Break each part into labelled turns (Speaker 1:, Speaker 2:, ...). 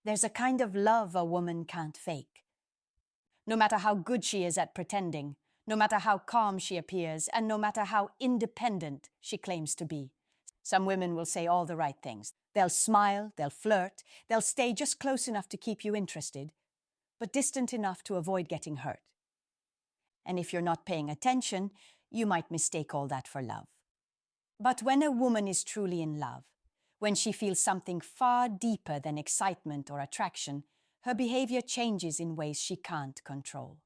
Speaker 1: There's a kind of love a woman can't fake. No matter how good she is at pretending, no matter how calm she appears, and no matter how independent she claims to be. Some women will say all the right things. They'll smile, they'll flirt, they'll stay just close enough to keep you interested, but distant enough to avoid getting hurt. And if you're not paying attention, you might mistake all that for love. But when a woman is truly in love, when she feels something far deeper than excitement or attraction, her behavior changes in ways she can't control.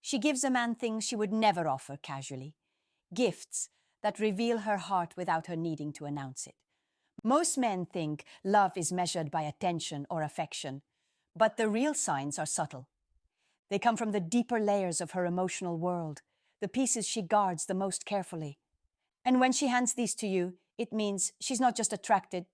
Speaker 1: She gives a man things she would never offer casually, gifts that reveal her heart without her needing to announce it. Most men think love is measured by attention or affection, but the real signs are subtle. They come from the deeper layers of her emotional world, the pieces she guards the most carefully. And when she hands these to you, it means she's not just attracted,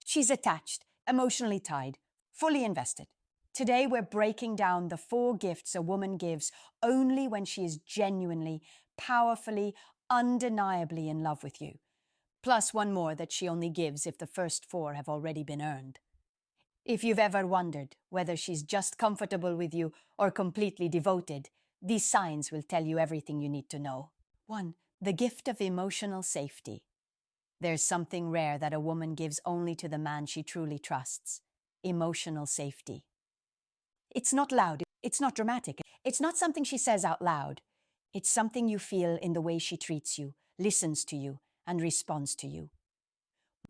Speaker 1: she's attached, emotionally tied, fully invested. Today, we're breaking down the 4 gifts a woman gives only when she is genuinely, powerfully, undeniably in love with you. Plus one more that she only gives if the first 4 have already been earned. If you've ever wondered whether she's just comfortable with you or completely devoted, these signs will tell you everything you need to know. 1. The gift of emotional safety. There's something rare that a woman gives only to the man she truly trusts: emotional safety. It's not loud, it's not dramatic, it's not something she says out loud. It's something you feel in the way she treats you, listens to you, and responds to you.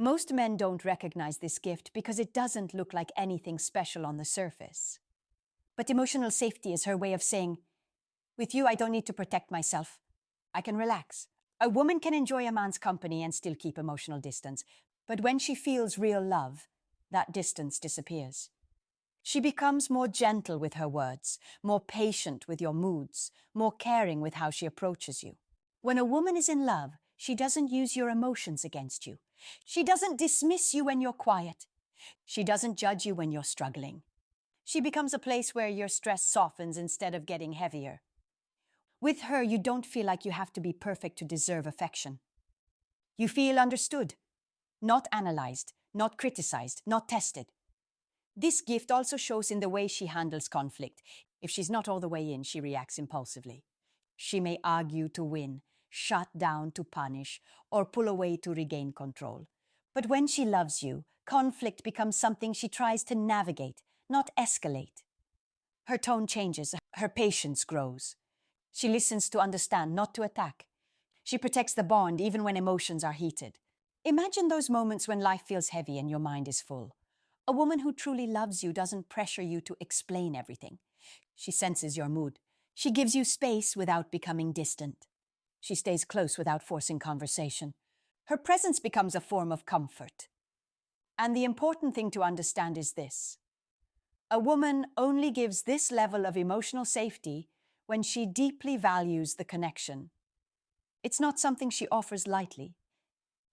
Speaker 1: Most men don't recognize this gift because it doesn't look like anything special on the surface. But emotional safety is her way of saying, with you, I don't need to protect myself. I can relax. A woman can enjoy a man's company and still keep emotional distance, but when she feels real love, that distance disappears. She becomes more gentle with her words, more patient with your moods, more caring with how she approaches you. When a woman is in love, she doesn't use your emotions against you. She doesn't dismiss you when you're quiet. She doesn't judge you when you're struggling. She becomes a place where your stress softens instead of getting heavier. With her, you don't feel like you have to be perfect to deserve affection. You feel understood, not analyzed, not criticized, not tested. This gift also shows in the way she handles conflict. If she's not all the way in, she reacts impulsively. She may argue to win, shut down to punish, or pull away to regain control. But when she loves you, conflict becomes something she tries to navigate, not escalate. Her tone changes, her patience grows. She listens to understand, not to attack. She protects the bond even when emotions are heated. Imagine those moments when life feels heavy and your mind is full. A woman who truly loves you doesn't pressure you to explain everything. She senses your mood. She gives you space without becoming distant. She stays close without forcing conversation. Her presence becomes a form of comfort. And the important thing to understand is this: a woman only gives this level of emotional safety when she deeply values the connection. It's not something she offers lightly.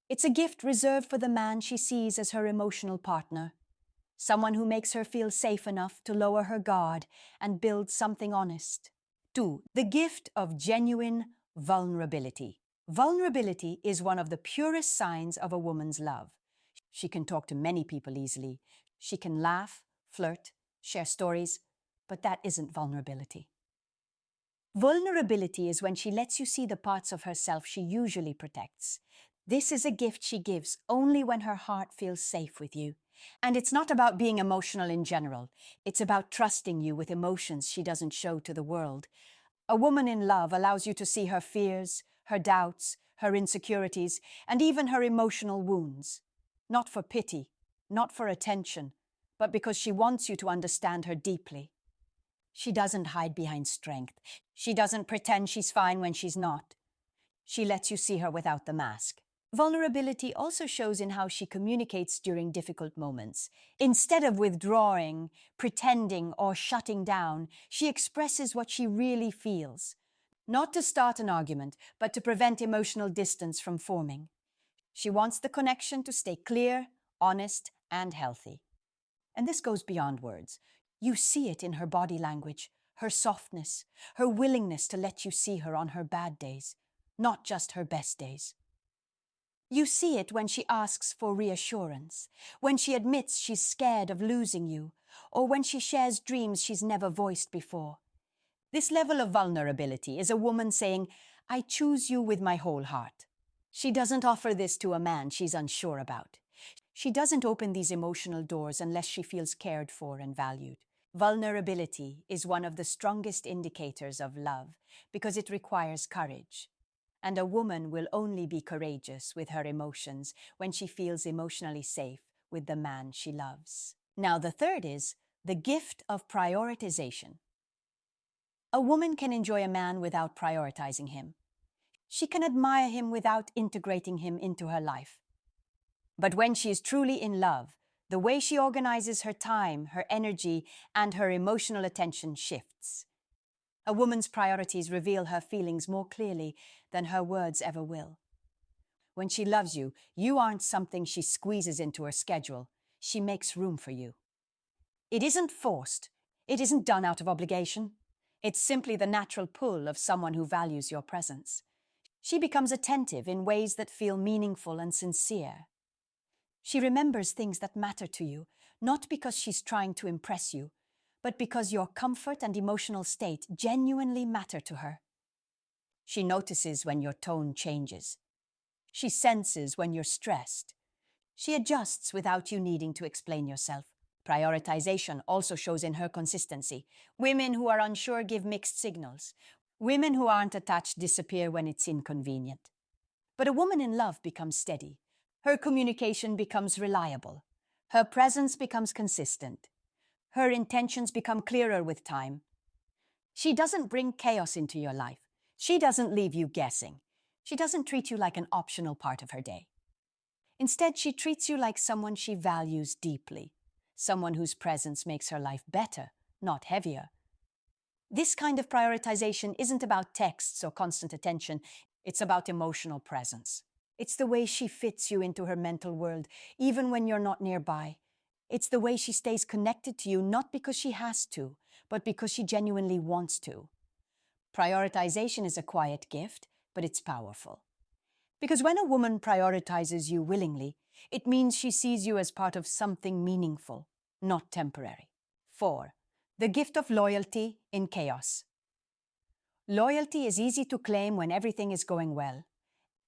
Speaker 1: It's a gift reserved for the man she sees as her emotional partner, someone who makes her feel safe enough to lower her guard and build something honest. 2. The gift of genuine vulnerability. Vulnerability is one of the purest signs of a woman's love. She can talk to many people easily. She can laugh, flirt, share stories, but that isn't vulnerability. Vulnerability is when she lets you see the parts of herself she usually protects. This is a gift she gives only when her heart feels safe with you. And it's not about being emotional in general. It's about trusting you with emotions she doesn't show to the world. A woman in love allows you to see her fears, her doubts, her insecurities, and even her emotional wounds. Not for pity, not for attention, but because she wants you to understand her deeply. She doesn't hide behind strength. She doesn't pretend she's fine when she's not. She lets you see her without the mask. Vulnerability also shows in how she communicates during difficult moments. Instead of withdrawing, pretending, or shutting down, she expresses what she really feels. Not to start an argument, but to prevent emotional distance from forming. She wants the connection to stay clear, honest, and healthy. And this goes beyond words. You see it in her body language, her softness, her willingness to let you see her on her bad days, not just her best days. You see it when she asks for reassurance, when she admits she's scared of losing you, or when she shares dreams she's never voiced before. This level of vulnerability is a woman saying, "I choose you with my whole heart." She doesn't offer this to a man she's unsure about. She doesn't open these emotional doors unless she feels cared for and valued. Vulnerability is one of the strongest indicators of love because it requires courage. And a woman will only be courageous with her emotions when she feels emotionally safe with the man she loves. Now, the third is the gift of prioritization. A woman can enjoy a man without prioritizing him. She can admire him without integrating him into her life. But when she is truly in love, the way she organizes her time, her energy, and her emotional attention shifts. A woman's priorities reveal her feelings more clearly than her words ever will. When she loves you, you aren't something she squeezes into her schedule. She makes room for you. It isn't forced. It isn't done out of obligation. It's simply the natural pull of someone who values your presence. She becomes attentive in ways that feel meaningful and sincere. She remembers things that matter to you, not because she's trying to impress you, but because your comfort and emotional state genuinely matter to her. She notices when your tone changes. She senses when you're stressed. She adjusts without you needing to explain yourself. Prioritization also shows in her consistency. Women who are unsure give mixed signals. Women who aren't attached disappear when it's inconvenient. But a woman in love becomes steady. Her communication becomes reliable. Her presence becomes consistent. Her intentions become clearer with time. She doesn't bring chaos into your life. She doesn't leave you guessing. She doesn't treat you like an optional part of her day. Instead, she treats you like someone she values deeply, someone whose presence makes her life better, not heavier. This kind of prioritization isn't about texts or constant attention. It's about emotional presence. It's the way she fits you into her mental world, even when you're not nearby. It's the way she stays connected to you, not because she has to, but because she genuinely wants to. Prioritization is a quiet gift, but it's powerful. Because when a woman prioritizes you willingly, it means she sees you as part of something meaningful, not temporary. 4. The gift of loyalty in chaos. Loyalty is easy to claim when everything is going well.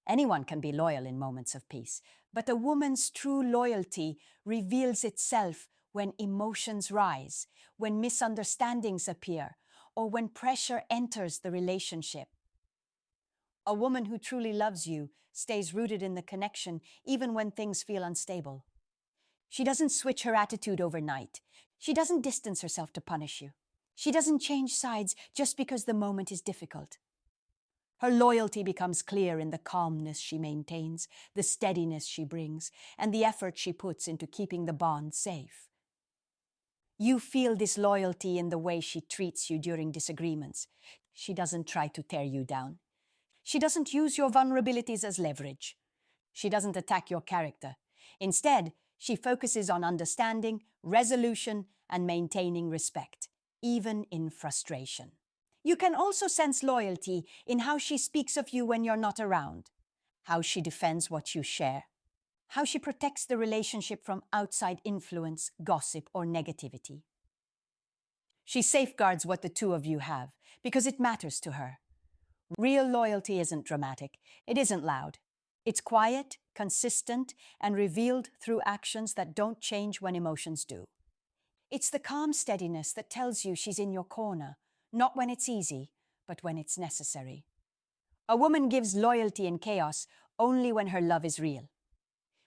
Speaker 1: Anyone can be loyal in moments of peace, but a woman's true loyalty reveals itself when emotions rise, when misunderstandings appear, or when pressure enters the relationship. A woman who truly loves you stays rooted in the connection even when things feel unstable. She doesn't switch her attitude overnight. She doesn't distance herself to punish you. She doesn't change sides just because the moment is difficult. Her loyalty becomes clear in the calmness she maintains, the steadiness she brings, and the effort she puts into keeping the bond safe. You feel this loyalty in the way she treats you during disagreements. She doesn't try to tear you down. She doesn't use your vulnerabilities as leverage. She doesn't attack your character. Instead, she focuses on understanding, resolution, and maintaining respect, even in frustration. You can also sense loyalty in how she speaks of you when you're not around, how she defends what you share, how she protects the relationship from outside influence, gossip, or negativity. She safeguards what the two of you have because it matters to her. Real loyalty isn't dramatic. It isn't loud. It's quiet, consistent, and revealed through actions that don't change when emotions do. It's the calm steadiness that tells you she's in your corner, not when it's easy, but when it's necessary. A woman gives loyalty in chaos only when her love is real.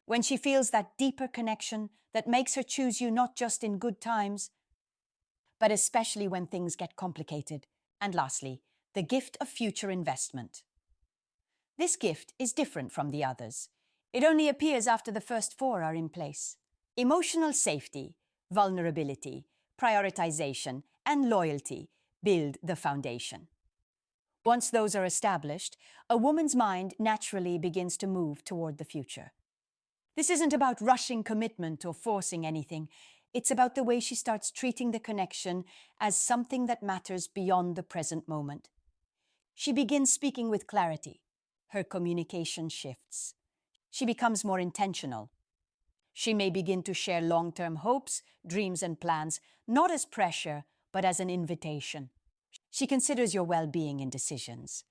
Speaker 1: When she feels that deeper connection that makes her choose you not just in good times, but especially when things get complicated. And lastly, the gift of future investment. This gift is different from the others. It only appears after the first four are in place. Emotional safety, vulnerability, prioritization, and loyalty build the foundation. Once those are established, a woman's mind naturally begins to move toward the future. This isn't about rushing commitment or forcing anything. It's about the way she starts treating the connection as something that matters beyond the present moment. She begins speaking with clarity. Her communication shifts. She becomes more intentional. She may begin to share long-term hopes, dreams, and plans, not as pressure, but as an invitation. She considers your well-being in decisions.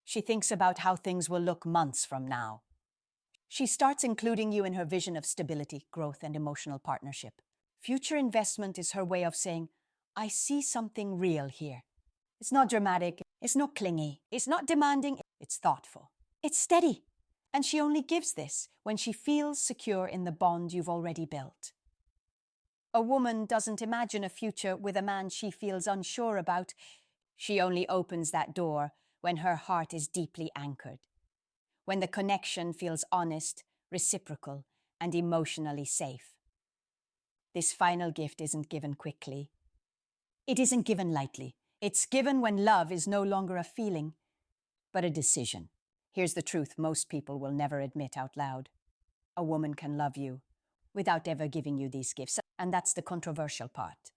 Speaker 1: She thinks about how things will look months from now. She starts including you in her vision of stability, growth, and emotional partnership. Future investment is her way of saying, I see something real here. It's not dramatic, it's not clingy, it's not demanding, it's thoughtful. It's steady. And she only gives this when she feels secure in the bond you've already built. A woman doesn't imagine a future with a man she feels unsure about. She only opens that door when her heart is deeply anchored, when the connection feels honest, reciprocal, and emotionally safe. This final gift isn't given quickly. It isn't given lightly. It's given when love is no longer a feeling, but a decision. Here's the truth most people will never admit out loud. A woman can love you without ever giving you these gifts. And that's the controversial part.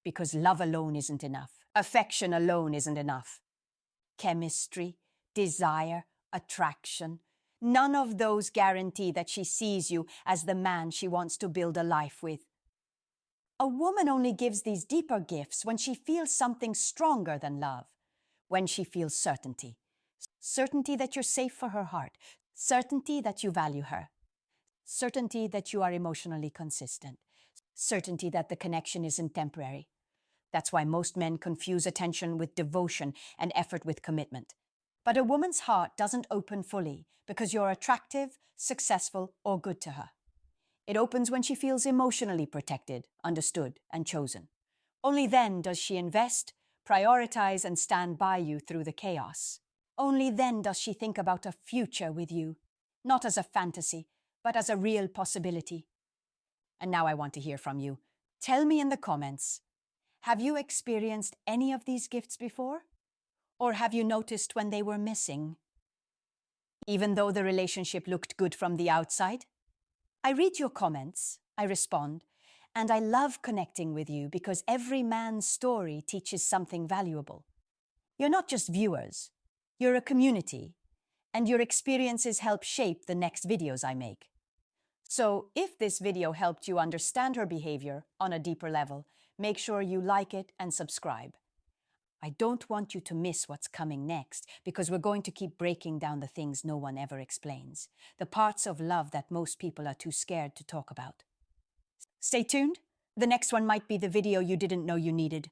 Speaker 1: Because love alone isn't enough. Affection alone isn't enough. Chemistry, desire, attraction, none of those guarantee that she sees you as the man she wants to build a life with. A woman only gives these deeper gifts when she feels something stronger than love, when she feels certainty. Certainty that you're safe for her heart, certainty that you value her, certainty that you are emotionally consistent, certainty that the connection isn't temporary. That's why most men confuse attention with devotion and effort with commitment. But a woman's heart doesn't open fully because you're attractive, successful, or good to her. It opens when she feels emotionally protected, understood, and chosen. Only then does she invest, prioritize, and stand by you through the chaos. Only then does she think about a future with you, not as a fantasy, but as a real possibility. And now I want to hear from you. Tell me in the comments, have you experienced any of these gifts before? Or have you noticed when they were missing? Even though the relationship looked good from the outside? I read your comments, I respond, and I love connecting with you because every man's story teaches something valuable. You're not just viewers, you're a community, and your experiences help shape the next videos I make. So if this video helped you understand her behavior on a deeper level, make sure you like it and subscribe. I don't want you to miss what's coming next because we're going to keep breaking down the things no one ever explains, the parts of love that most people are too scared to talk about. Stay tuned. The next one might be the video you didn't know you needed.